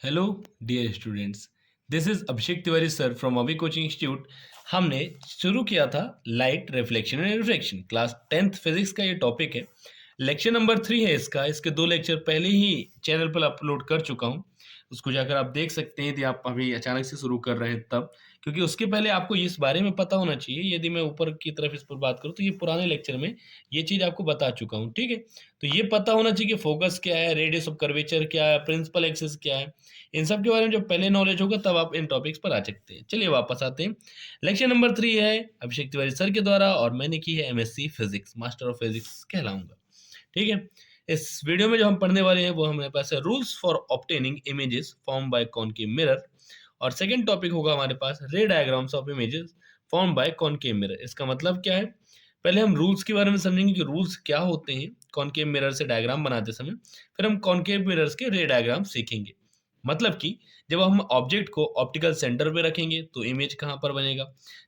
Hello dear students, this is Abhishek Tiwari sir from Abhi coaching institute. हमने शुरू किया था light reflection and refraction, class 10th physics का ये टॉपिक है। लेक्चर नंबर 3 है इसका। इसके 2 लेक्चर पहले ही चैनल पर अपलोड कर चुका हूँ, उसको जाकर आप देख सकते हैं यदि आप अभी अचानक से शुरू कर रहे हैं तब, क्योंकि उसके पहले आपको इस बारे में पता होना चाहिए। यदि मैं ऊपर की तरफ इस पर बात करूँ तो ये पुराने लेक्चर में ये चीज़ आपको बता चुका हूँ, ठीक है। तो ये पता होना चाहिए कि फोकस क्या है, रेडियस ऑफ कर्वेचर क्या है, प्रिंसिपल एक्सिस क्या है। इन सब के बारे में जब पहले नॉलेज होगा तब आप इन टॉपिक्स पर आ सकते हैं। चलिए वापस आते हैं। लेक्चर नंबर 3 है अभिषेक तिवारी सर के द्वारा, और मैंने की है MSc physics, master of physics कहलाऊंगा, ठीक है। इस वीडियो में जो हम पढ़ने वाले हैं वो हमारे पास है rules for obtaining images form by concave mirror, और सेकंड टॉपिक होगा हमारे पास ray diagrams of images form by concave mirror. इसका मतलब क्या है, पहले हम रूल्स के बारे में समझेंगे कि रूल्स क्या होते हैं कॉनकेव मिरर से डायग्राम बनाते समय, फिर हम कॉनकेव मिरर्स के रे डायग्राम सीखेंगे। मतलब कि जब हम ऑब्जेक्ट को ऑप्टिकल सेंटर पे रखेंगे तो इमेज कहाँ पर बनेगा,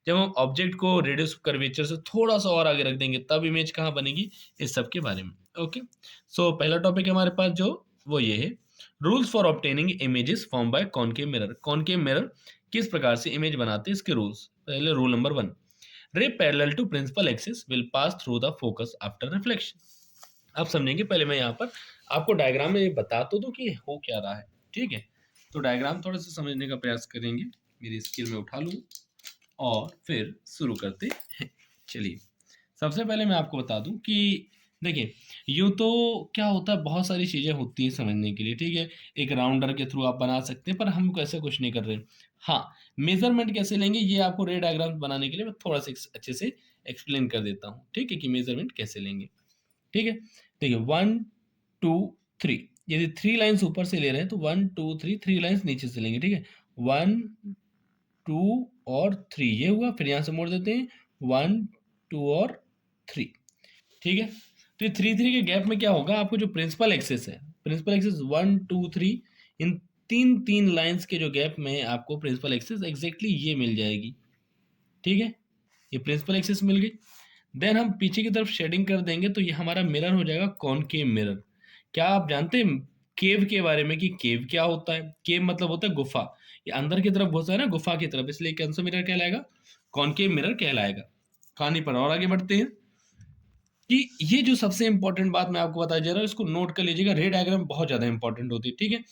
जब हम ऑब्जेक्ट को रेडियस कर्वेचर से थोड़ा सा और आगे रख देंगे तब इमेज कहाँ बनेगी, इस सब के बारे में। ओके, सो पहला टॉपिक है हमारे पास जो वो ये है, rules for obtaining images form by concave mirror. Concave mirror किस प्रकार से इमेज बनाते हैं, इसके रूल्स। पहले rule number 1, ray parallel to principal axis will pass through the focus after reflection. अब समझेंगे, पहले मैं यहाँ पर आपको डायग्राम में बता तो दूं कि हो क्या रहा है, ठीक है। तो डायग्राम थोड़ा सा समझने का प्रयास करेंगे। मेरी स्क्रीन में उठा लूँ और फिर शुरू करते हैं। चलिए, सबसे पहले मैं आपको बता दूं कि देखिए, यूँ तो क्या होता है, बहुत सारी चीज़ें होती हैं समझने के लिए, ठीक है। एक राउंडर के थ्रू आप बना सकते हैं, पर हम ऐसा कुछ नहीं कर रहे हैं। हाँ, मेजरमेंट कैसे लेंगे ये आपको रे डायग्राम बनाने के लिए मैं थोड़ा सा अच्छे से एक्सप्लेन कर देता हूँ, ठीक है, कि मेजरमेंट कैसे लेंगे। ठीक है, देखिए 1 2 3, यदि 3 लाइन्स ऊपर से ले रहे हैं तो 1 2 3, 3 लाइन्स नीचे से लेंगे, ठीक है। 1 2 और 3 ये हुआ, फिर यहाँ से मोड़ देते हैं 1 2 और 3, ठीक है। तो ये 3 3 के गैप में क्या होगा, आपको जो प्रिंसिपल एक्सिस है, प्रिंसिपल एक्सिस 1 2 3, इन तीन तीन लाइन्स के जो गैप में आपको प्रिंसिपल एक्सिस एग्जैक्टली ये मिल जाएगी, ठीक है। ये प्रिंसिपल एक्सिस मिल गई। देन हम पीछे की तरफ शेडिंग कर देंगे तो ये हमारा मिरर हो जाएगा कॉनकेव मिरर। क्या आप जानते हैं केव के बारे में, कि केव क्या होता है? केव मतलब होता है गुफा। ये अंदर की तरफ घुसा है ना, गुफा की तरफ, इसलिए कौन सा मिरर कहलाएगा? कॉनकेव मिरर कहलाएगा। कहानी पर और आगे बढ़ते हैं कि ये जो सबसे इंपॉर्टेंट बात मैं आपको बताया जा रहा हूँ, इसको नोट कर लीजिएगा। रे डायग्राम बहुत ज्यादा इंपॉर्टेंट होती है, ठीक है।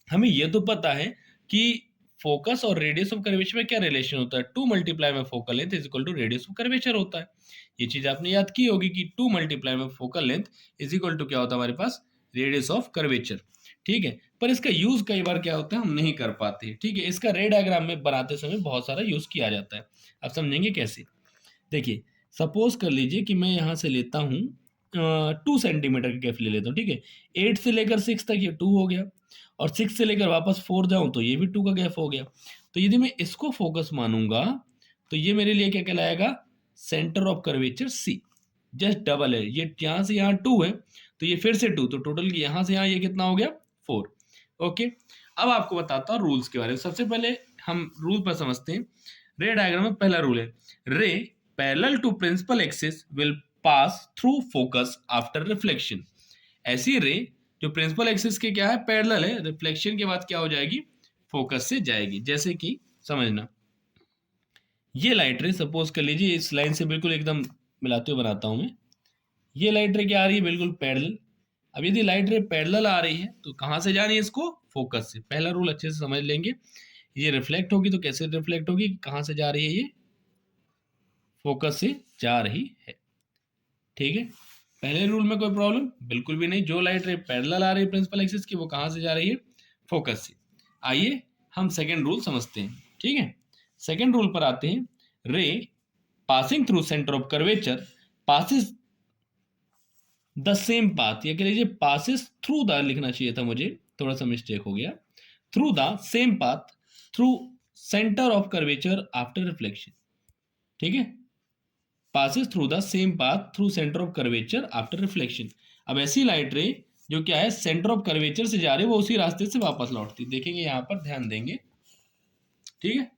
हमें ये तो पता है कि फोकस और रेडियस ऑफ कर्वेचर में क्या रिलेशन होता है, 2 मल्टीप्लाई में focal length is equal to radius of curvature होता है। ये चीज आपने याद की होगी कि 2 मल्टीप्लाई में focal length is equal to क्या होता है हमारे पास, रेडियस ऑफ कर्वेचर, ठीक है। पर इसका यूज कई बार क्या होता है, हम नहीं कर पाते, ठीक है। इसका रे डायग्राम में बनाते समय बहुत सारा यूज किया जाता है। अब समझेंगे कैसे। देखिए, सपोज कर लीजिए कि मैं यहाँ से लेता हूँ 2 सेंटीमीटर का गैप ले लेता हूँ, ठीक है। 8 से लेकर 6 तक ये 2 हो गया, और 6 से लेकर वापस 4 जाऊँ तो ये भी 2 का गैप हो गया। तो यदि मैं इसको फोकस मानूंगा तो ये मेरे लिए क्या कहलाएगा, centre of curvature C. Just double है, ये यहाँ से यहाँ 2 है तो ये फिर से 2, तो टोटल यहाँ से यहाँ ये कितना हो गया, 4। ओके, अब आपको बताता हूँ रूल्स के बारे में। सबसे पहले हम रूल पर समझते हैं। रे डायग्राम में पहला रूल है, ray parallel to principal axis will pass through focus after reflection. ऐसी रे जो प्रिंसिपल एक्सिस के क्या है, पैरेलल है, रिफ्लेक्शन के बाद क्या हो जाएगी, फोकस से जाएगी। जैसे कि समझना, ये लाइट रे सपोज कर लीजिए, इस लाइन से बिल्कुल एकदम मिलाते हुए बनाता हूं मैं। ये लाइट रे क्या आ रही है, बिल्कुल पैरेलल। अब यदि लाइट रे पैरेलल आ रही है तो कहां से जा रही है, इसको फोकस से। पहला रूल अच्छे से समझ लेंगे। ये रिफ्लेक्ट होगी तो कैसे रिफ्लेक्ट होगी, कहां से जा रही है, ये फोकस से जा रही है, ठीक है। पहले रूल में कोई प्रॉब्लम बिल्कुल भी नहीं। जो लाइट रे पैरेलल आ रही है प्रिंसिपल एक्सिस की, वो कहां से जा रही है, फोकस से। आइए हम सेकेंड रूल समझते हैं, ठीक है। सेकेंड रूल पर आते हैं, रे passing through centre of curvature passes the same path, या कह लीजिए पासिस थ्रू द, लिखना चाहिए था मुझे, थोड़ा सा मिस्टेक हो गया। Through the same path through centre of curvature after reflection, ठीक है। Passes through the same path through centre of curvature after reflection. अब ऐसी लाइट रे जो क्या है, सेंटर ऑफ कर्वेचर से जा रही है, वो उसी रास्ते से वापस लौटती, देखेंगे यहां पर, ध्यान देंगे, ठीक है।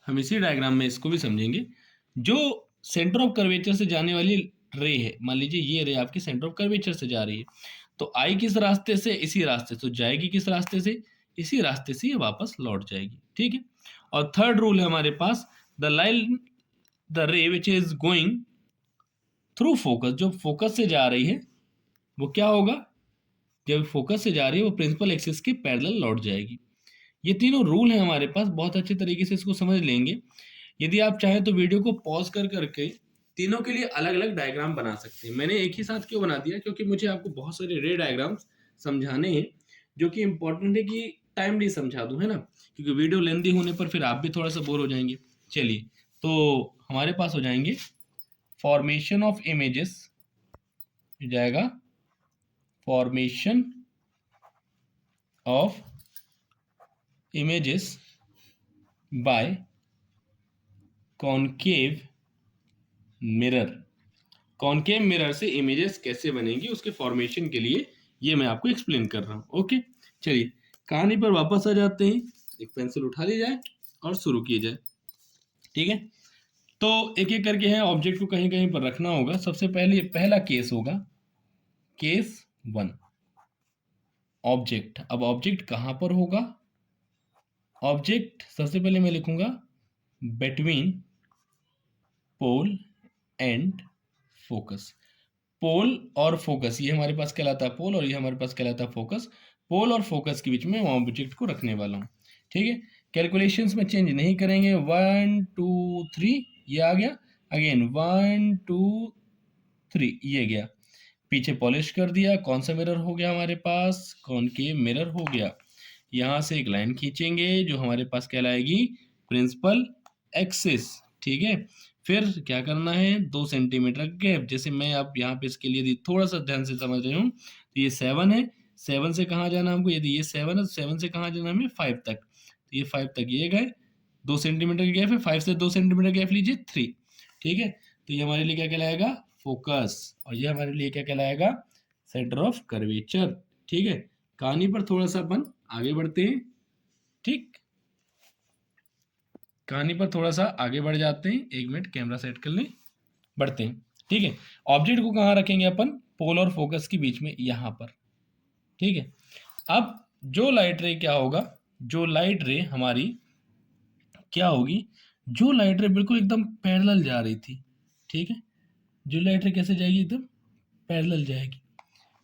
हम इसी डायग्राम में इसको भी समझेंगे। जो सेंटर ऑफ कर्वेचर से जाने वाली रे है, मान लीजिए ये रे आपकी सेंटर ऑफ कर्वेचर से जा रही है, तो आई किस रास्ते से, इसी रास्ते से, तो जाएगी किस रास्ते से, इसी रास्ते से ये वापस लौट जाएगी, ठीक है। और थर्ड रूल है हमारे पास, द लाइन द रे which is going through focus, जो फोकस से जा रही है वो क्या होगा, जब फोकस से जा रही है वो प्रिंसिपल एक्सिस के पैरेलल लौट जाएगी। ये तीनों रूल हैं हमारे पास, बहुत अच्छे तरीके से इसको समझ लेंगे। यदि आप चाहें तो वीडियो को पॉज कर करके तीनों के लिए अलग अलग डायग्राम बना सकते हैं। मैंने एक ही साथ क्यों बना दिया, क्योंकि मुझे आपको बहुत सारे रे डायग्राम्स समझाने हैं, जो कि इंपॉर्टेंट है कि टाइमली समझा दूं, है ना, क्योंकि वीडियो लेंदी होने पर फिर आप भी थोड़ा सा बोर हो जाएंगे। चलिए, तो हमारे पास हो जाएंगे फॉर्मेशन ऑफ इमेजेस, हो जाएगा formation of images bye concave mirror. Concave mirror से इमेजेस कैसे बनेंगी, उसके फॉर्मेशन के लिए ये मैं आपको एक्सप्लेन कर रहा हूँ। ओके, चलिए कहानी पर वापस आ जाते हैं। एक पेंसिल उठा ली जाए और शुरू किया जाए, ठीक है। तो एक एक करके है, ऑब्जेक्ट को कहीं कहीं पर रखना होगा। सबसे पहले पहला केस होगा केस 1, ऑब्जेक्ट। अब ऑब्जेक्ट कहाँ पर होगा, ऑब्जेक्ट सबसे पहले मैं लिखूंगा बिटवीन पोल एंड फोकस। पोल और फोकस, ये हमारे पास कहलाता है पोल और ये हमारे पास कहलाता है फोकस। पोल और फोकस के बीच में ऑब्जेक्ट को रखने वाला हूँ, ठीक है। कैलकुलेशंस में चेंज नहीं करेंगे, 1 2 3 ये आ गया, अगेन 1 2 3 ये गया, पीछे पॉलिश कर दिया। कौन सा मिरर हो गया हमारे पास, कॉनकेव मिरर हो गया। यहाँ से एक लाइन खींचेंगे जो हमारे पास कहलाएगी प्रिंसिपल एक्सिस, ठीक है। फिर क्या करना है, 2 सेंटीमीटर गैप, जैसे मैं आप यहाँ पे इसके लिए थोड़ा सा ध्यान से समझ रहे हूँ, तो ये 7 है, 7 से कहाँ जाना हमको, यदि ये 7 है तो 7 से कहाँ जाना हमें, 5 तक, तो ये 5 तक ये गए, 2 सेंटीमीटर गैप है, 5 से 2 सेंटीमीटर गैप लीजिए 3, ठीक है। तो ये हमारे लिए क्या कहलाएगा, फोकस, और ये हमारे लिए क्या कहलाएगा, सेंटर ऑफ कर्वेचर, ठीक है। कहानी पर थोड़ा सा अपन आगे बढ़ते हैं, ठीक, कहानी पर थोड़ा सा आगे बढ़ जाते हैं। एक मिनट कैमरा सेट कर लें, बढ़ते हैं, ठीक है। ऑब्जेक्ट को कहाँ रखेंगे अपन, पोल और फोकस के बीच में, यहाँ पर, ठीक है। अब जो लाइट रे क्या होगा, जो लाइट रे हमारी क्या होगी, जो लाइट रे बिल्कुल एकदम पैरेलल जा रही थी, ठीक है, जो लाइट रे कैसे जाएगी, एकदम पैरेलल जाएगी,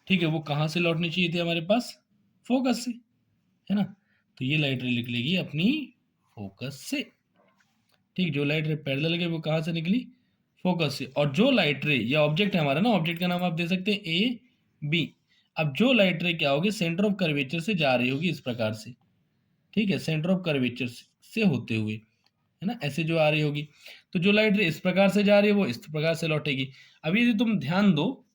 ठीक है। वो कहाँ से लौटनी चाहिए थी हमारे पास, फोकस से, है ना। तो ये लाइट रे निकलेगी अपनी फोकस से, ठीक। जो लाइट रे पैरेलल गई वो कहाँ से निकली, फोकस से। और जो लाइट रे, ये ऑब्जेक्ट है हमारा ना, ऑब्जेक्ट का नाम आप दे सकते हैं ए बी। अब जो लाइट रे क्या होगी, सेंटर ऑफ कर्वेचर से जा रही होगी इस प्रकार से, ठीक है, सेंटर ऑफ कर्वेचर से होते हुए, है ना, ऐसे जो आ रही होगी। तो जो लाइट रे इस प्रकार से जा रही है वो इस प्रकार से लौटेगी। अब यदि तुम ध्यान दो,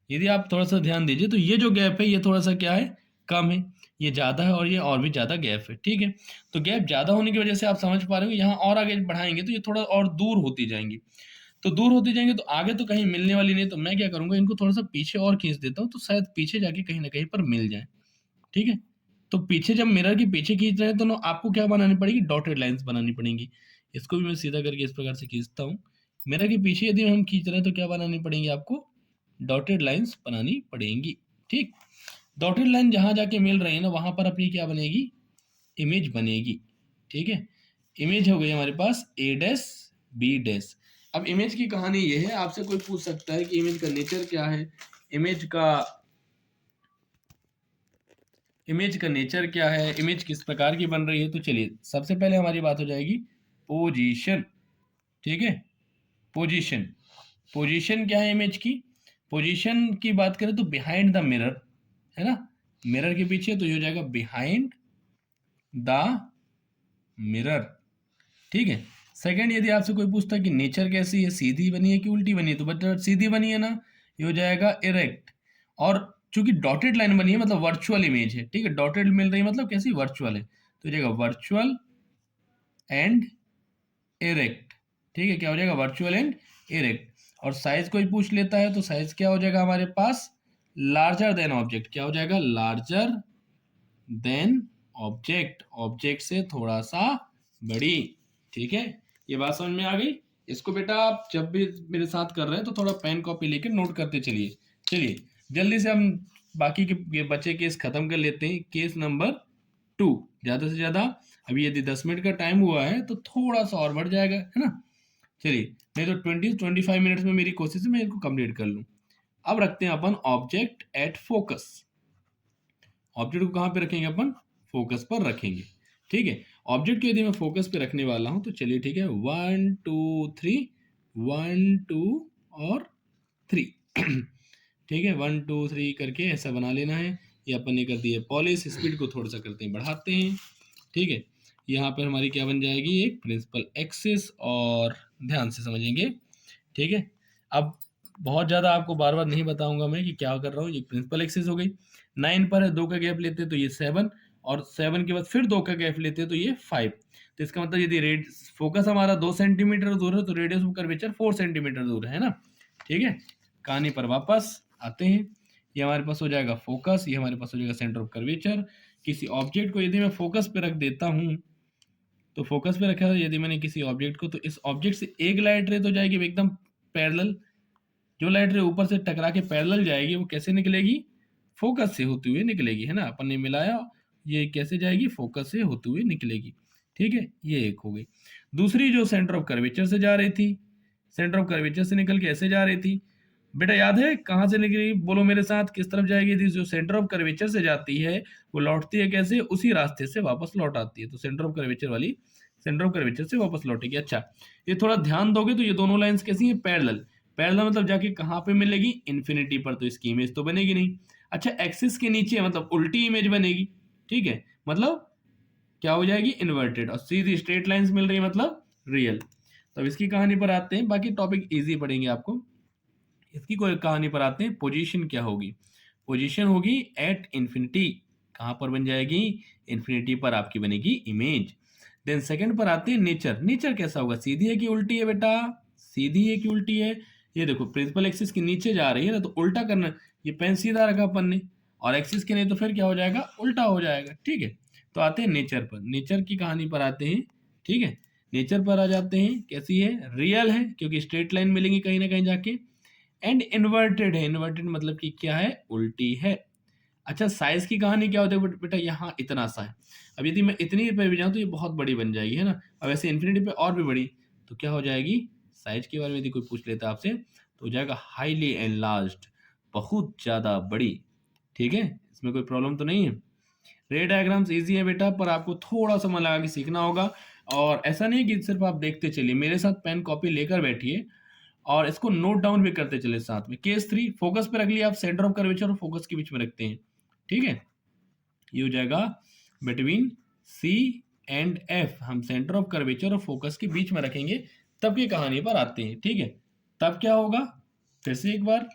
यदि आप थोड़ा सा ध्यान दीजिए, तो ये जो गैप है ये थोड़ा सा क्या है, कम है, ये ज़्यादा है, और ये और भी ज़्यादा गैप है, ठीक है। तो गैप ज़्यादा होने की वजह से आप समझ पा रहे हो, यहाँ और आगे बढ़ाएंगे तो ये थोड़ा और दूर होती जाएंगी, तो दूर होती जाएंगे तो आगे तो कहीं मिलने वाली नहीं। तो मैं क्या करूँगा, इनको थोड़ा सा पीछे और खींच देता हूँ, तो शायद पीछे जाके कहीं ना कहीं पर मिल जाए, ठीक है। तो पीछे जब मिरर के पीछे खींच रहे हैं तो आपको क्या बनानी पड़ेगी, डॉटेड लाइंस बनानी पड़ेंगी। इसको भी मैं सीधा करके इस प्रकार से खींचता हूँ। मिरर के पीछे यदि हम खींच रहे हैं तो क्या बनानी पड़ेंगी आपको, डॉटेड लाइंस बनानी पड़ेंगी, ठीक। डॉटेड लाइन जहां जाके मिल रही है ना, वहां पर अपनी क्या बनेगी, इमेज बनेगी, ठीक है। इमेज हो गई हमारे पास ए डैश बी डैश। अब इमेज की कहानी ये है, आपसे कोई पूछ सकता है कि इमेज का नेचर क्या है, इमेज का नेचर क्या है, इमेज किस प्रकार की बन रही है। तो चलिए सबसे पहले हमारी बात हो जाएगी पोजीशन, ठीक है। पोजीशन, पोजीशन क्या है इमेज की, पोजीशन की बात करें तो बिहाइंड द मिरर, है ना, मिरर के पीछे, तो ये हो जाएगा बिहाइंड द मिरर, ठीक है। सेकंड, यदि आपसे कोई पूछता है कि नेचर कैसी है, सीधी बनी है कि उल्टी बनी है, तो बट सीधी बनी है ना, ये हो जाएगा इरेक्ट। और चूंकि डॉटेड लाइन बनी है मतलब वर्चुअल इमेज है, ठीक है, डॉटेड मिल रही है मतलब कैसी, वर्चुअल है, तो हो जाएगा वर्चुअल एंड इरेक्ट, ठीक है। क्या हो जाएगा, वर्चुअल एंड इरेक्ट। और साइज कोई पूछ लेता है तो साइज क्या हो जाएगा हमारे पास, लार्जर देन ऑब्जेक्ट, क्या हो जाएगा, लार्जर देन ऑब्जेक्ट, ऑब्जेक्ट से थोड़ा सा बड़ी, ठीक है। ये बात समझ में आ गई। इसको बेटा आप जब भी मेरे साथ कर रहे हैं तो थोड़ा पेन कॉपी लेकर नोट करते चलिए। चलिए जल्दी से हम बाकी के ये बचे केस खत्म कर लेते हैं। केस नंबर 2, ज़्यादा से ज़्यादा अभी यदि 10 मिनट का टाइम हुआ है तो थोड़ा सा और बढ़ जाएगा, है ना। चलिए नहीं तो 20-25 मिनट्स में मेरी कोशिश है मैं इनको कंप्लीट कर लूँ। अब रखते हैं अपन ऑब्जेक्ट एट फोकस। ऑब्जेक्ट को कहाँ पे रखेंगे अपन? फोकस पर रखेंगे। ठीक है, ऑब्जेक्ट को यदि मैं फोकस पे रखने वाला हूँ तो चलिए ठीक है, 1 2 3, 1 2 और 3 ठीक है, 1 2 3 करके ऐसा बना लेना है। ये अपन ने कर दिया पॉलिश। स्पीड को थोड़ा सा करते हैं, बढ़ाते हैं। ठीक है, यहाँ पर हमारी क्या बन जाएगी? एक प्रिंसिपल एक्सिस। और ध्यान से समझेंगे, ठीक है। अब बहुत ज़्यादा आपको बार बार नहीं बताऊंगा मैं कि क्या कर रहा हूँ। ये प्रिंसिपल एक्सिस हो गई। 9 पर है, 2 का गैप लेते हैं तो ये 7, और 7 के बाद फिर 2 का गैप लेते हैं तो ये 5। तो इसका मतलब यदि रेड फोकस हमारा 2 सेंटीमीटर दूर है तो रेडियस ऑफ कर्वेचर 4 सेंटीमीटर दूर है ना। ठीक है, कहानी पर वापस आते हैं। ये हमारे पास हो जाएगा फोकस, ये हमारे पास हो जाएगा सेंटर ऑफ कर्वेचर। किसी ऑब्जेक्ट को यदि मैं फोकस पे रख देता हूँ तो फोकस पे रखा है यदि मैंने किसी ऑब्जेक्ट को, तो इस ऑब्जेक्ट से एक लाइट रे तो जाएगी एकदम पैरेलल। जो लाइट रे ऊपर से टकरा के पैरेलल जाएगी वो कैसे निकलेगी? फोकस से होते हुए निकलेगी, है ना। अपन ने मिलाया, ये कैसे जाएगी? फोकस से होते हुए निकलेगी। ठीक है, ये एक हो गई। दूसरी जो सेंटर ऑफ कर्वेचर से जा रही थी, सेंटर ऑफ कर्वेचर से निकल के ऐसे जा रही थी। बेटा याद है कहाँ से निकली? बोलो मेरे साथ, किस तरफ जाएगी थी? जो सेंटर ऑफ कर्वेचर से जाती है वो लौटती है कैसे? उसी रास्ते से वापस लौट आती है। तो सेंटर ऑफ कर्वेचर वाली सेंटर ऑफ कर्वेचर से वापस लौटेगी। अच्छा, ये थोड़ा ध्यान दोगे तो ये दोनों लाइंस कैसी हैं? पैरेलल। पैरेलल मतलब जाके कहाँ पे मिलेगी? इन्फिनिटी पर। तो इसकी इमेज तो बनेगी नहीं। अच्छा, एक्सिस के नीचे मतलब उल्टी इमेज बनेगी। ठीक है, मतलब क्या हो जाएगी? इन्वर्टेड। और सीधी स्ट्रेट लाइंस मिल रही है मतलब रियल। तो अब इसकी कहानी पर आते हैं। बाकी टॉपिक इजी पढ़ेंगे आपको। इसकी कोई कहानी पर आते हैं। पोजीशन क्या होगी? पोजीशन होगी एट इन्फिनिटी। कहाँ पर बन जाएगी? इन्फिनिटी पर आपकी बनेगी इमेज। देन सेकंड पर आते हैं नेचर। नेचर कैसा होगा? सीधी है कि उल्टी है बेटा? सीधी है कि उल्टी है? ये देखो प्रिंसिपल एक्सिस के नीचे जा रही है ना, तो उल्टा करना। ये पेन सीधा रखा अपन ने, और एक्सिस के नहीं तो फिर क्या हो जाएगा? उल्टा हो जाएगा। ठीक है, तो आते हैं नेचर पर। नेचर की कहानी पर आते हैं। ठीक है, नेचर पर आ जाते हैं। कैसी है? रियल है क्योंकि स्ट्रेट लाइन मिलेंगी कहीं ना कहीं जाके। एंड इन्वर्टेड है। इन्वर्टेड मतलब कि क्या है? उल्टी है। अच्छा, साइज की कहानी क्या होती है बेटा? यहाँ इतना सा है। अब यदि मैं इतनी पे भी जाऊँ तो ये बहुत बड़ी बन जाएगी, है ना। अब ऐसे इन्फिनिटी पे और भी बड़ी, तो क्या हो जाएगी? साइज के बारे में यदि कोई पूछ लेता है आपसे तो हो जाएगा हाईली एनलार्ज्ड, बहुत ज़्यादा बड़ी। ठीक है, इसमें कोई प्रॉब्लम तो नहीं है। रे डायग्राम्स इजी है बेटा, पर आपको थोड़ा सा मन लगा के सीखना होगा। और ऐसा नहीं कि सिर्फ आप देखते चलिए, मेरे साथ पेन कॉपी लेकर बैठिए और इसको नोट डाउन भी करते चले साथ में। केस 3 फोकस पे रख लिया आप, सेंटर ऑफ कर्वेचर और फोकस के बीच में रखते हैं। ठीक है, ये हो जाएगा बिटवीन सी एंड एफ। हम सेंटर ऑफ कर्वेचर और फोकस के बीच में रखेंगे, तब की कहानी पर आते हैं। ठीक है, तब क्या होगा? फिर से एक बार,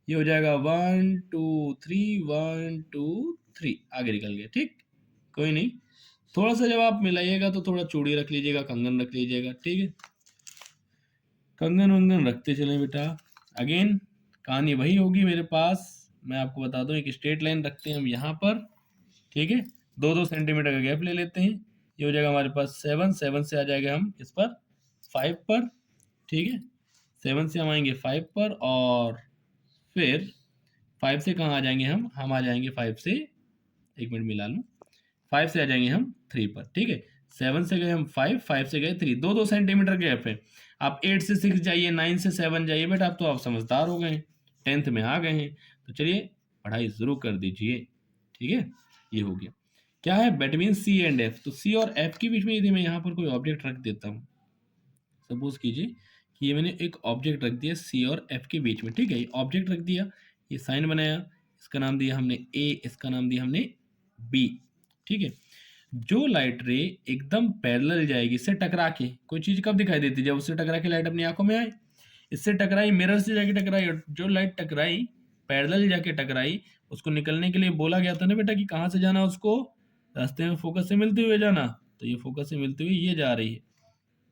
ये हो जाएगा 1 2 3, 1 2 3, आगे निकल गया। ठीक, कोई नहीं, थोड़ा सा जब आप मिलाइएगा तो थोड़ा चूड़ी रख लीजिएगा, कंगन रख लीजिएगा। ठीक है, कंगन वंगन रखते चले बेटा। अगेन कहानी वही होगी मेरे पास। मैं आपको बता दूं, एक स्ट्रेट लाइन रखते हैं हम यहाँ पर। ठीक है, 2-2 सेंटीमीटर का गैप ले लेते हैं। ये हो जाएगा हमारे पास 7, 7 से आ जाएगा हम इस पर 5 पर। ठीक है, 7 से हम आएंगे 5 पर, और फिर 5 से कहाँ आ जाएंगे? हम आ जाएंगे 5 से, एक मिनट मिला लूँ, 5 से आ जाएंगे हम 3 पर। ठीक है, 7 से गए हम 5, 5 से गए 3, 2-2 सेंटीमीटर गैप है। आप 8 से 6 जाइए, 9 से 7 जाइए बेटा, अब तो आप समझदार हो गए हैं, 10th में आ गए हैं। तो चलिए पढ़ाई शुरू कर दीजिए। ठीक है, ये हो गया। क्या है? Between C and F. तो सी और एफ के बीच में यदि मैं यहाँ पर कोई ऑब्जेक्ट रख देता हूँ, सपोज कीजिए कि ये मैंने एक ऑब्जेक्ट रख दिया सी और एफ के बीच में। ठीक है, ये ऑब्जेक्ट रख दिया, ये साइन बनाया, इसका नाम दिया हमने ए, इसका नाम दिया हमने बी। ठीक है, जो लाइट रे एकदम पैरेलल जाएगी इससे टकरा के, कोई चीज कब दिखाई देती है? जब उससे टकरा के लाइट अपनी आंखों में आए। इससे टकराई, मिरर से जाके टकराई, और जो लाइट टकराई पैरेलल जाके टकराई, उसको निकलने के लिए बोला गया था ना बेटा कि कहाँ से जाना उसको? रास्ते में फोकस से मिलते हुए जाना। तो ये फोकस से मिलते हुए ये जा रही है।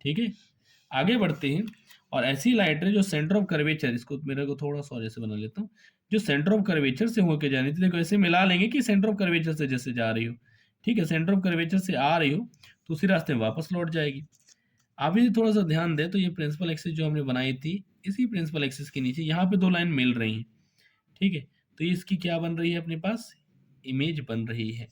ठीक है, आगे बढ़ते हैं। और ऐसी लाइट रे जो सेंटर ऑफ कर्वेचर, इसको मेरे को थोड़ा सा जैसे बना लेता हूँ, जो सेंटर ऑफ कर्वेचर से होकर जानी थी, देखो ऐसे मिला लेंगे कि सेंटर ऑफ कर्वेचर से जैसे जा रही हो। ठीक है, सेंटर ऑफ कर्वेचर से आ रही हो तो उसी रास्ते में वापस लौट जाएगी। आप यदि थोड़ा सा ध्यान दें तो ये प्रिंसिपल एक्सिस जो हमने बनाई थी, इसी प्रिंसिपल एक्सिस के नीचे यहाँ पे दो लाइन मिल रही हैं, ठीक है। तो इसकी क्या बन रही है अपने पास, इमेज बन रही है,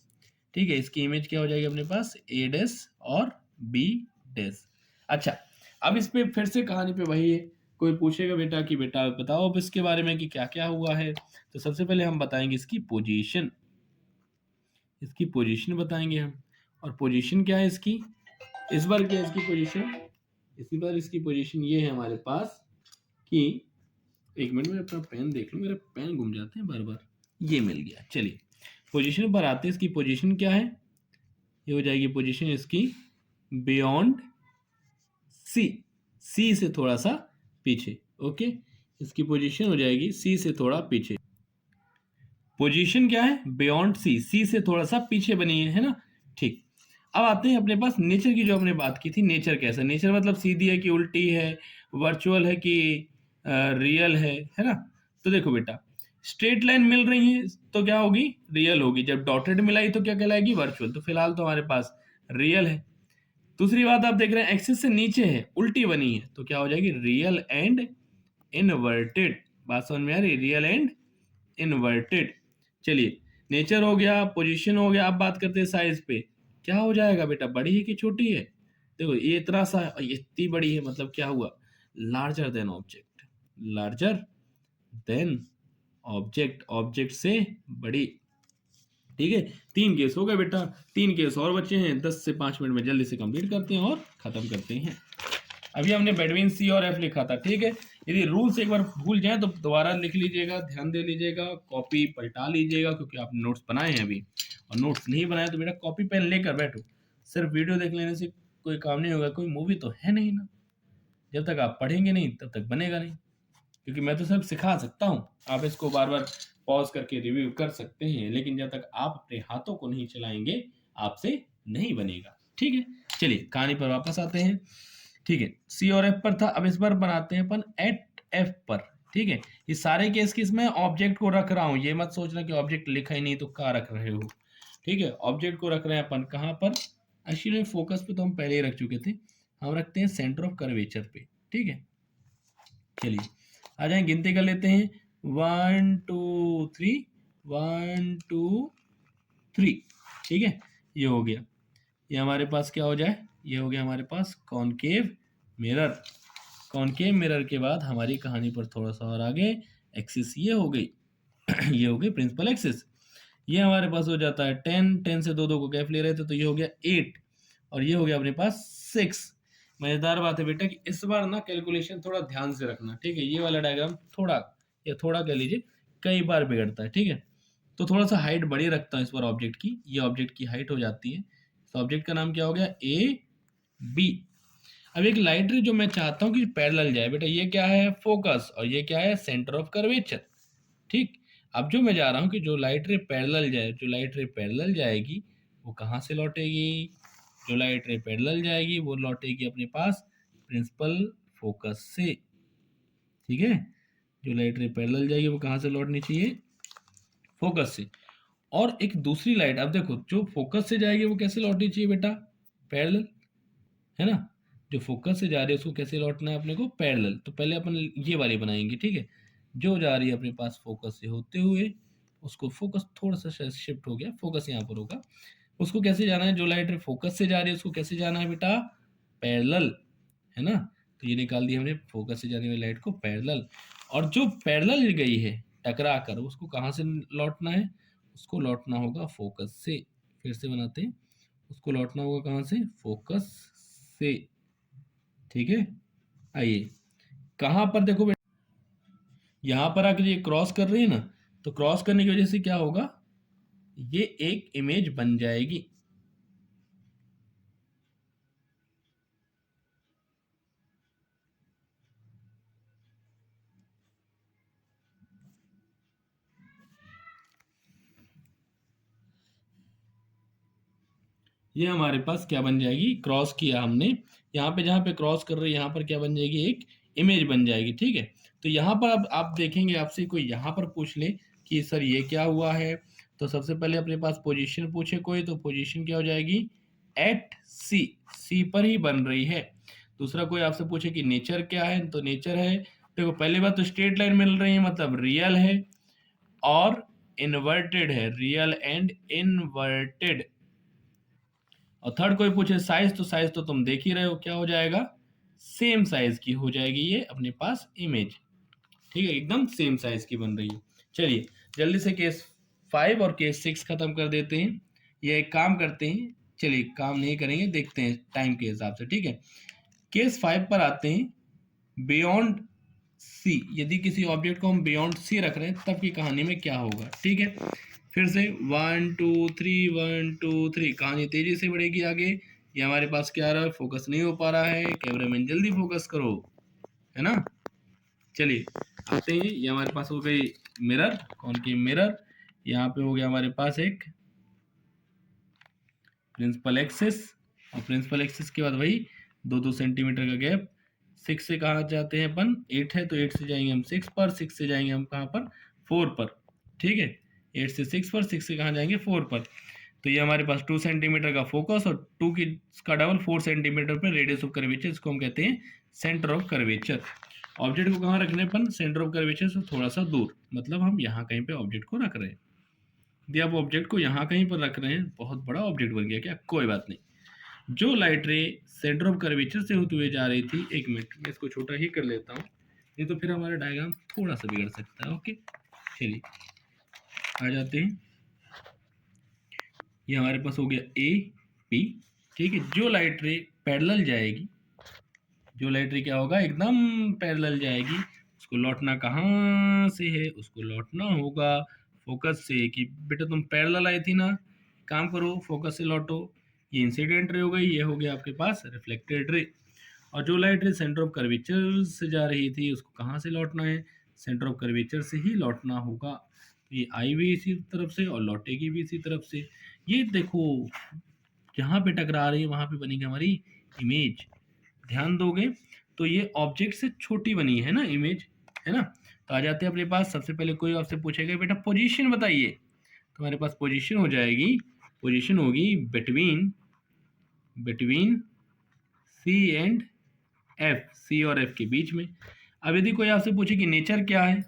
ठीक है। इसकी इमेज क्या हो जाएगी अपने पास, ए डैश और बी डैश। अच्छा, अब इस पे फिर से कहानी पे वही है, कोई पूछेगा बेटा कि बेटा बताओ अब इसके बारे में कि क्या क्या हुआ है, तो सबसे पहले हम बताएंगे इसकी पोजीशन, इसकी पोजीशन बताएंगे हम। और पोजीशन क्या है इसकी, इस बार क्या है इसकी पोजीशन, इसी बार इसकी पोजीशन ये है हमारे पास कि, एक मिनट में अपना पेन देख लूं, मेरे पेन घूम जाते हैं बार बार, ये मिल गया। चलिए पोजीशन पर आते हैं, इसकी पोजीशन क्या है, ये हो जाएगी पोजीशन इसकी बियॉन्ड सी, सी से थोड़ा सा पीछे, ओके। इसकी पोजीशन हो जाएगी सी से थोड़ा पीछे, पोजीशन क्या है, बियॉन्ड सी, सी से थोड़ा सा पीछे बनी है ना, ठीक। अब आते हैं अपने पास नेचर की, जो हमने बात की थी, नेचर कैसा, नेचर मतलब सीधी है कि उल्टी है, वर्चुअल है कि रियल है ना। तो देखो बेटा, स्ट्रेट लाइन मिल रही है तो क्या होगी, रियल होगी, जब डॉटेड मिलाई तो क्या कहलाएगी, वर्चुअल। तो फिलहाल तो हमारे पास रियल है। दूसरी बात आप देख रहे हैं एक्सिस से नीचे है, उल्टी बनी है, तो क्या हो जाएगी, रियल एंड इनवर्टेड। बात समझ में आ रही, रियल एंड इनवर्टेड। चलिए, नेचर हो गया, पोजीशन हो गया, अब बात करते हैं साइज पे, क्या हो जाएगा बेटा, बड़ी है कि छोटी है। देखो ये इतना सा, ये इतनी बड़ी है, मतलब क्या हुआ, larger than object, larger than object, object से बड़ी, ठीक है। 3 केस हो गए बेटा, 3 केस और बचे हैं, 10 से 5 मिनट में जल्दी से कंप्लीट करते हैं और खत्म करते हैं। अभी हमने बेडवीन सी और एफ लिखा था, ठीक है। यदि रूल्स एक बार भूल जाए तो दोबारा लिख लीजिएगा, ध्यान दे लीजिएगा, कॉपी पलटा लीजिएगा, क्योंकि आपने नोट्स बनाए हैं अभी, और नोट्स नहीं बनाए तो बेटा कॉपी पेन लेकर बैठो। सिर्फ वीडियो देख लेने से कोई काम नहीं होगा, कोई मूवी तो है नहीं ना, जब तक आप पढ़ेंगे नहीं तब तक बनेगा नहीं, क्योंकि मैं तो सिर्फ सिखा सकता हूँ, आप इसको बार बार पॉज करके रिव्यू कर सकते हैं, लेकिन जब तक आप अपने हाथों को नहीं चलाएंगे आपसे नहीं बनेगा, ठीक है। चलिए कहानी पर वापस आते हैं, ठीक है। सी और एफ पर था, अब इस बार बनाते हैं अपन एट एफ पर, ठीक है। ये सारे केस किस में ऑब्जेक्ट को रख रहा हूं, ये मत सोचना कि ऑब्जेक्ट लिखा ही नहीं तो कहाँ रख रहे हो, ठीक है। ऑब्जेक्ट को रख रहे हैं अपन कहाँ पर, एक्चुअली फोकस पे तो हम पहले ही रख चुके थे, हम रखते हैं सेंटर ऑफ कर्वेचर पे, ठीक है। चलिए आ जाए, गिनती कर लेते हैं, 1 2 3, 1 2 3, ठीक है। ये हो गया, ये हमारे पास क्या हो जाए, ये हो गया हमारे पास कॉनकेव मिरर। कॉनकेव मिरर के बाद हमारी कहानी पर थोड़ा सा और आगे, एक्सिस ये हो गई ये हो गई प्रिंसिपल एक्सिस। ये हमारे पास हो जाता है 10, 10 से दो दो को गैप ले रहे थे तो ये हो गया 8, और ये हो गया अपने पास 6। मजेदार बात है बेटा कि इस बार ना कैलकुलेशन थोड़ा ध्यान से रखना, ठीक है। ये वाला डायग्राम थोड़ा, या थोड़ा कह लीजिए कई बार बिगड़ता है, ठीक है। तो थोड़ा सा हाइट बड़ी रखता हूँ इस बार ऑब्जेक्ट की, ये ऑब्जेक्ट की हाइट हो जाती है। तो ऑब्जेक्ट का नाम क्या हो गया, ए बी। अब एक लाइट रे जो मैं चाहता हूँ कि पैरेलल जाए, बेटा ये क्या है, फोकस, और ये क्या है, सेंटर ऑफ कर्वेचर, ठीक। अब जो मैं जा रहा हूँ कि जो लाइट रे पैरेलल जाए, जो लाइट रे पैरेलल जाएगी वो कहाँ से लौटेगी, जो लाइट रे पैरेलल जाएगी वो लौटेगी अपने पास प्रिंसिपल फोकस से, ठीक है। जो लाइट रे पैरेलल जाएगी वो कहाँ से लौटनी चाहिए, फोकस से। और एक दूसरी लाइट, अब देखो जो फोकस से जाएगी वो कैसे लौटनी चाहिए बेटा, पैरेलल, है ना। जो फोकस से जा रही है उसको कैसे लौटना है अपने को, पैरेलल। तो पहले अपन ये वाली बनाएंगे, ठीक है। जो जा रही है अपने पास फोकस से होते हुए, उसको फोकस थोड़ा सा शिफ्ट हो गया, फोकस यहाँ पर होगा, उसको कैसे जाना है, जो लाइट फोकस से जा रही है उसको कैसे जाना है बेटा, पैरेलल, है ना। तो ये निकाल दिया हमने, फोकस से जाने वाली लाइट को पैरेलल। और जो पैरेलल गई है टकरा कर, उसको कहाँ से लौटना है, उसको लौटना होगा फोकस से। फिर से बनाते हैं, उसको लौटना होगा कहाँ से, फोकस से, ठीक है। आइए कहाँ पर देखो बेटा, यहाँ पर आकर ये क्रॉस कर रही है ना, तो क्रॉस करने की वजह से क्या होगा, ये एक इमेज बन जाएगी, ये हमारे पास क्या बन जाएगी, क्रॉस किया हमने, यहाँ पे जहाँ पे क्रॉस कर रही है यहाँ पर क्या बन जाएगी, एक इमेज बन जाएगी, ठीक है। तो यहाँ पर अब आप देखेंगे, आपसे कोई यहाँ पर पूछ ले कि सर ये क्या हुआ है, तो सबसे पहले अपने पास पोजीशन पूछे कोई, तो पोजीशन क्या हो जाएगी, एट सी, सी पर ही बन रही है। दूसरा कोई आपसे पूछे कि नेचर क्या है, तो नेचर है, देखो पहली बात तो स्ट्रेट लाइन मिल रही है मतलब रियल है और इन्वर्टेड है, रियल एंड इन्वर्टेड। और थर्ड कोई पूछे साइज, तो साइज तो तुम देख ही रहे हो क्या हो जाएगा, सेम साइज की हो जाएगी ये अपने पास इमेज, ठीक है, एकदम सेम साइज की बन रही है। चलिए जल्दी से केस 5 और केस 6 खत्म कर देते हैं। ये एक काम करते हैं, चलिए काम नहीं करेंगे, देखते हैं टाइम के हिसाब से, ठीक है। केस 5 पर आते हैं, बियॉन्ड सी, यदि किसी ऑब्जेक्ट को हम बियॉन्ड सी रख रहे हैं तब की कहानी में क्या होगा, ठीक है। फिर से 1 2 3 1 2 3, कहानी तेजी से बढ़ेगी आगे। ये हमारे पास क्या आ रहा है, फोकस नहीं हो पा रहा है, कैमरामैन जल्दी फोकस करो, है ना। चलिए आते हैं, ये हमारे पास हो गई मिरर, कौन की मिरर, यहाँ पे हो गया हमारे पास एक प्रिंसिपल एक्सिस, और प्रिंसिपल एक्सिस के बाद वही 2-2 सेंटीमीटर का गैप। 6 से कहाँ जाते हैं अपन, 8 है तो 8 से जाएंगे हम 6 पर, 6 से जाएंगे हम कहाँ पर, 4 पर, ठीक है। 8 से 6 पर, 6 से कहाँ जाएंगे 4 पर। तो ये हमारे पास 2 सेंटीमीटर का फोकस और 2 की का डबल 4 सेंटीमीटर पर रेडियस ऑफ कर्वेचर, इसको हम कहते हैं सेंटर ऑफ कर्वेचर। ऑब्जेक्ट को कहाँ रखने अपन, सेंटर ऑफ कर्वेचर से थोड़ा सा दूर, मतलब हम यहाँ कहीं पे ऑब्जेक्ट को रख रहे हैं। यदि आप ऑब्जेक्ट को यहाँ कहीं पर रख रहे हैं, बहुत बड़ा ऑब्जेक्ट बन गया क्या, कोई बात नहीं। जो लाइट रे सेंटर ऑफ कर्वेचर से होते हुए जा रही थी, एक मिनट मैं इसको छोटा ही कर लेता हूँ, नहीं तो फिर हमारा डायग्राम थोड़ा सा बिगड़ सकता है। ओके चलिए आ जाते हैं, ये हमारे पास हो गया ए पी, ठीक है। जो लाइट रे पैरेलल जाएगी, जो लाइट रे क्या होगा, एकदम पैरेलल जाएगी, उसको लौटना कहाँ से है, उसको लौटना होगा फोकस से, कि बेटा तुम पैरेलल आई थी ना, काम करो फोकस से लौटो। ये इंसिडेंट रे हो गई, ये हो गया आपके पास रिफ्लेक्टेड रे। और जो लाइट रे सेंटर ऑफ कर्वेचर से जा रही थी, उसको कहाँ से लौटना है, सेंटर ऑफ कर्वेचर से ही लौटना होगा। ये आई भी इसी तरफ से और लौटेगी भी इसी तरफ से। ये देखो जहाँ पे टकरा रही है वहां पे बनेगी हमारी इमेज, ध्यान दोगे तो ये ऑब्जेक्ट से छोटी बनी है ना इमेज, है ना। तो आ जाते हैं अपने पास, सबसे पहले कोई आपसे पूछेगा बेटा पोजीशन बताइए, तो हमारे पास पोजीशन हो जाएगी, पोजीशन होगी between between C and F, C और एफ के बीच में। अब यदि कोई आपसे पूछे कि नेचर क्या है,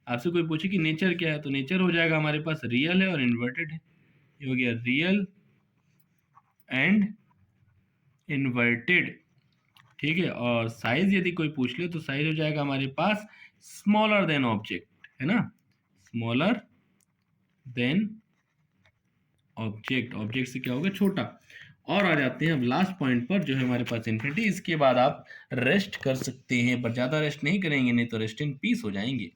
आपसे कोई पूछे कि नेचर क्या है, तो नेचर हो जाएगा हमारे पास रियल है और इन्वर्टेड है, ये हो गया रियल एंड इन्वर्टेड, ठीक है। और साइज यदि कोई पूछ ले तो साइज हो जाएगा हमारे पास स्मॉलर देन ऑब्जेक्ट, है ना, स्मॉलर देन ऑब्जेक्ट, ऑब्जेक्ट से क्या होगा छोटा। और आ जाते हैं अब लास्ट पॉइंट पर, जो है हमारे पास इन्फिनिटी, इसके बाद आप रेस्ट कर सकते हैं, पर ज़्यादा रेस्ट नहीं करेंगे, नहीं तो रेस्ट इन पीस हो जाएंगे,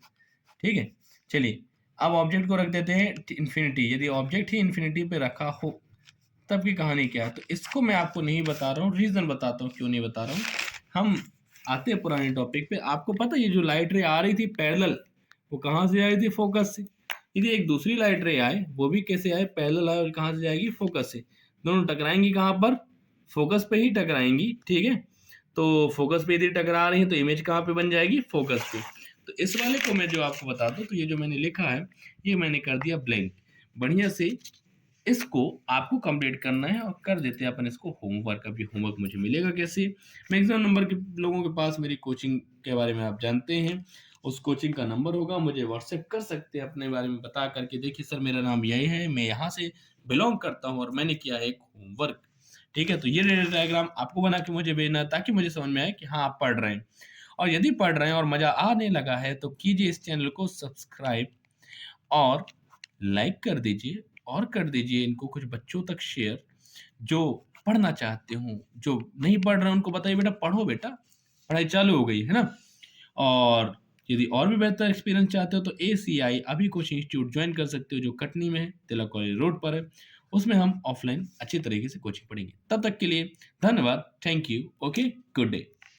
ठीक है। चलिए अब ऑब्जेक्ट को रख देते हैं इन्फिनिटी, यदि ऑब्जेक्ट ही इन्फिनिटी पे रखा हो तब की कहानी क्या है, तो इसको मैं आपको नहीं बता रहा हूँ, रीज़न बताता हूँ क्यों नहीं बता रहा हूँ। हम आते हैं पुराने टॉपिक पे, आपको पता है ये जो लाइट रे आ रही थी पैरेलल, वो कहाँ से आई थी, फोकस से। यदि एक दूसरी लाइट रे आए, वो भी कैसे आए, पैरेलल आए, और कहाँ से जाएगी, फोकस से। दोनों टकराएंगी कहाँ पर, फोकस पे ही टकराएंगी, ठीक है। तो फोकस पे यदि टकरा रही है तो इमेज कहाँ पे बन जाएगी, फोकस पे। तो इस वाले को मैं जो आपको बता दूं, तो ये जो मैंने लिखा है ये मैंने कर दिया ब्लैंक, बढ़िया से इसको आपको कंप्लीट करना है, और कर देते हैं अपन इसको होमवर्क। अभी होमवर्क मुझे मिलेगा कैसे, मैक्सिमम नंबर के लोगों के पास मेरी कोचिंग के बारे में आप जानते हैं, उस कोचिंग का नंबर होगा, मुझे व्हाट्सएप कर सकते हैं अपने बारे में बता करके, देखिए सर मेरा नाम यही है, मैं यहाँ से बिलोंग करता हूँ और मैंने किया है एक होमवर्क, ठीक है। तो ये डायग्राम आपको बना के मुझे भेजना है, ताकि मुझे समझ में आए कि हाँ आप पढ़ रहे हैं। और यदि पढ़ रहे हैं और मज़ा आने लगा है तो कीजिए इस चैनल को सब्सक्राइब और लाइक कर दीजिए, और कर दीजिए इनको कुछ बच्चों तक शेयर जो पढ़ना चाहते हो, जो नहीं पढ़ रहे हैं उनको बताइए बेटा पढ़ो, बेटा पढ़ाई चालू हो गई है ना। और यदि और भी बेहतर एक्सपीरियंस चाहते हो तो ACI अभी कोचिंग इंस्टीट्यूट ज्वाइन कर सकते हो, जो कटनी में है, तिलक कॉलेज रोड पर है। उसमें हम ऑफलाइन अच्छी तरीके से कोचिंग पढ़ेंगे। तब तक के लिए धन्यवाद, thank you, okay, good day.